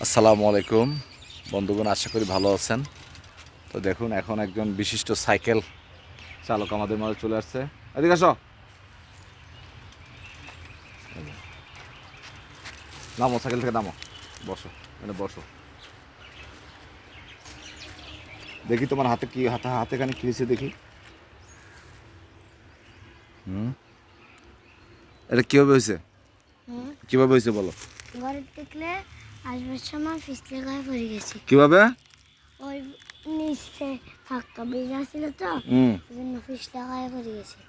আসসালামু আলাইকুম বন্ধুগণ, আশা করি ভালো আছেন। তো দেখুন, এখন একজন বিশিষ্ট সাইকেল চালক আমাদের মাঝে চলে আসছে। এদিকে আসো, নামো, সাইকেল থেকে নামো, বসো, মানে বসো। দেখি তোমার হাতে কি, হাতে খানি কি হয়েছে দেখি। এটা কীভাবে হয়েছে, কীভাবে হয়েছে বলো। ঘরে দেখলে আসবার সময় ফিসলে গায়ে পড়ে গেছি। কীভাবে? ওই নিচে ফাঁকা বেজা ছিল তো, ওই জন্য ফিসলে গায়ে পড়ে গেছে।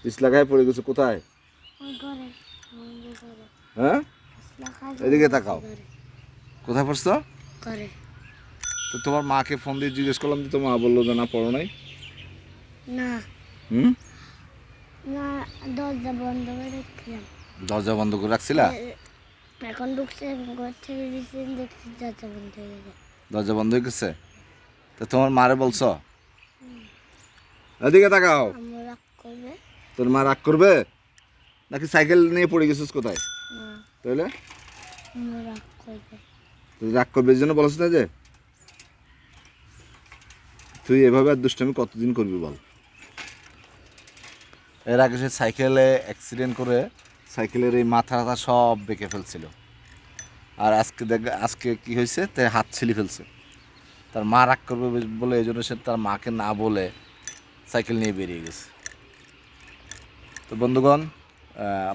পিছলা গায়ে পড়ে গেছে কোথায়? ওই ঘরে হ্যাঁ, এদিকে তাকাও। কোথায় পড়ছো? ঘরে। তো তোমার মাকে ফোন দিয়ে জিজ্ঞেস করলাম, তো মা বললো যে না, পড়ো নাই। না হুম, না, দরজা বন্ধ করে রেখেছিলাম। দরজা বন্ধ করে রাখছিলা? এখন ঢুকছে, ঘর থেকে দিচ্ছি, দেখছি দরজা বন্ধ হয়ে গেছে। দরজা বন্ধ হয়ে গেছে? তো তোমার মারে বলছো? এদিকে তাকাও। আমার রাগ করবে? তোর মা রাগ করবে নাকি? সাইকেল নিয়ে পড়ে গেছিস কোথায়? না, তাহলে আমার রাগ করবে। তুই রাগ করবে, এই জন্য বলছিস না যে তুই এভাবে আর দুষ্টামি কতদিন করবি বল। এর আগে সে সাইকেলে অ্যাক্সিডেন্ট করে সাইকেলের এই মাথা সব বেঁকে ফেলছিল। আর আজকে দেখ, আজকে কি হয়েছে, তাই হাত ছিলি ফেলছে। তার মা রাগ করবে বলে এই জন্য সে তার মাকে না বলে সাইকেল নিয়ে বেরিয়ে গেছে। তো বন্ধুগণ,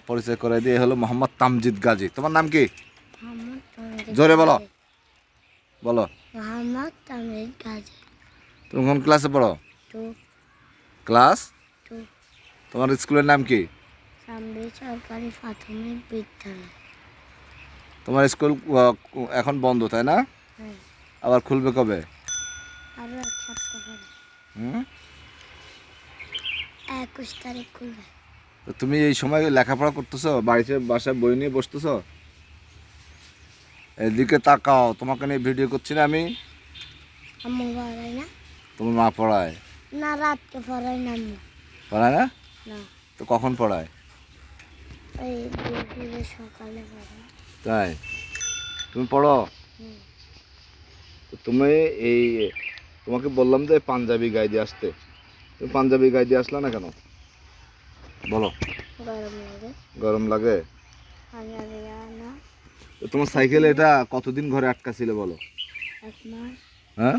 পরিচয় করে দিয়ে হলো মোহাম্মদ তামজিদ গাজী। তোমার নাম কি? জোরে বলো, বলো। মোহাম্মদ তামিদ গাজী। তুমি কোন ক্লাসে পড়ো? ক্লাস 2। তোমার স্কুলের নাম কি? সামনে সরকারি প্রাথমিক বিদ্যালয়। তোমার স্কুল এখন বন্ধ, তাই না? হ্যাঁ, আবার খুলবে কবে? আরো 1 সপ্তাহ পরে, হুম, 21 তারিখ খুলবে। তো তুমি এই সময় লেখাপড়া করতেছো, বাসায় বই নিয়ে বসতেছো? এদিকে তাকাও, তোমাকে নিয়ে ভিডিও করছি না আমি? আম্মু পড়ায় না? তোমার মা পড়ায়? না, রাতকে পড়ায় না আম্মু। পড়ায় না? না, তো কখন পড়ায়? ওই দুপুরে সকালে পড়ায়। তাই? তুমি পড়ো? হুম। তো তুমি এই, তোমাকে বললাম যে পাঞ্জাবি গায়ে দিয়ে আসতে, তুমি পাঞ্জাবি গায়ে দিয়ে আসলা না কেন বলো? গরম লাগে। গরম লাগে? পাঞ্জাবি না। তো তোমার সাইকেল এটা কতদিন ঘরে আটকা ছিল বলো? 1 মাস। হ্যাঁ,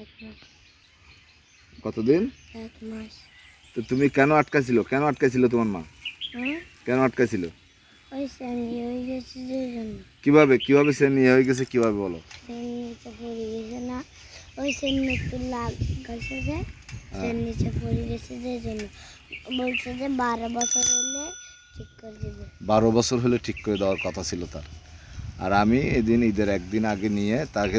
1 মাস। কতদিন? 1 মাস। তো তুমি কেন আটকাছিল, কেন আটকাছিল তোমার মা? কেন আটকাছিল? ওই স্যান্ডি হয়ে গেছে যে জন্য। কিভাবে, কিভাবে সে নিয়ে হয়ে গেছে কিভাবে বলো? নিচে পড়ে গেছে না, ওই সেন্নি একটু লাগাইছে যে সেন নিচে পড়ে গেছে যে জন্য। বলছে যে 12 বছর হলে ঠিক করে দেবে। 12 বছর হলে ঠিক করে দেওয়ার কথা ছিল তার। আর আমি এদিন ঈদের একদিন আগে নিয়ে তাকে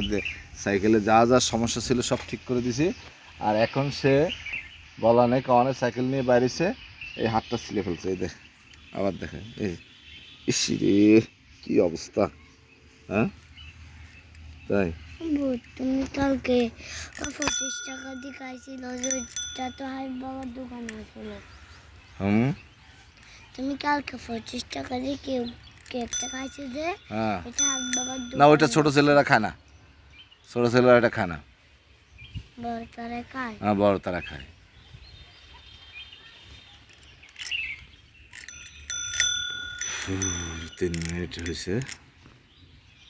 সাইকেলে যা যা সমস্যা ছিল সব ঠিক করে দিছি। আর এখন সে বলা নেই কারণে সাইকেল নিয়ে বাইরেছে, এই হাতটা ছিলে ফেলছে। এই দেখ, আবার দেখে, এই ইসি রে, কি অবস্থা। হ্যাঁ, তাই? তুমি কালকে 25 টাকা দিয়ে খাইছিল, ওইটা তো হাই বাবার দোকানে আসলো। হুম, তুমি কালকে 25 টাকা দিয়ে কেকটা খাইছো যে, হ্যাঁ। এটা হাই বাবার না, ওইটা ছোট ছেলেরা খায় না, ছোট ছেলেরা এটা খায় না। বড় তারা খায়। হ্যাঁ, বড় তারা খায়। 3 মিনিট হয়েছে।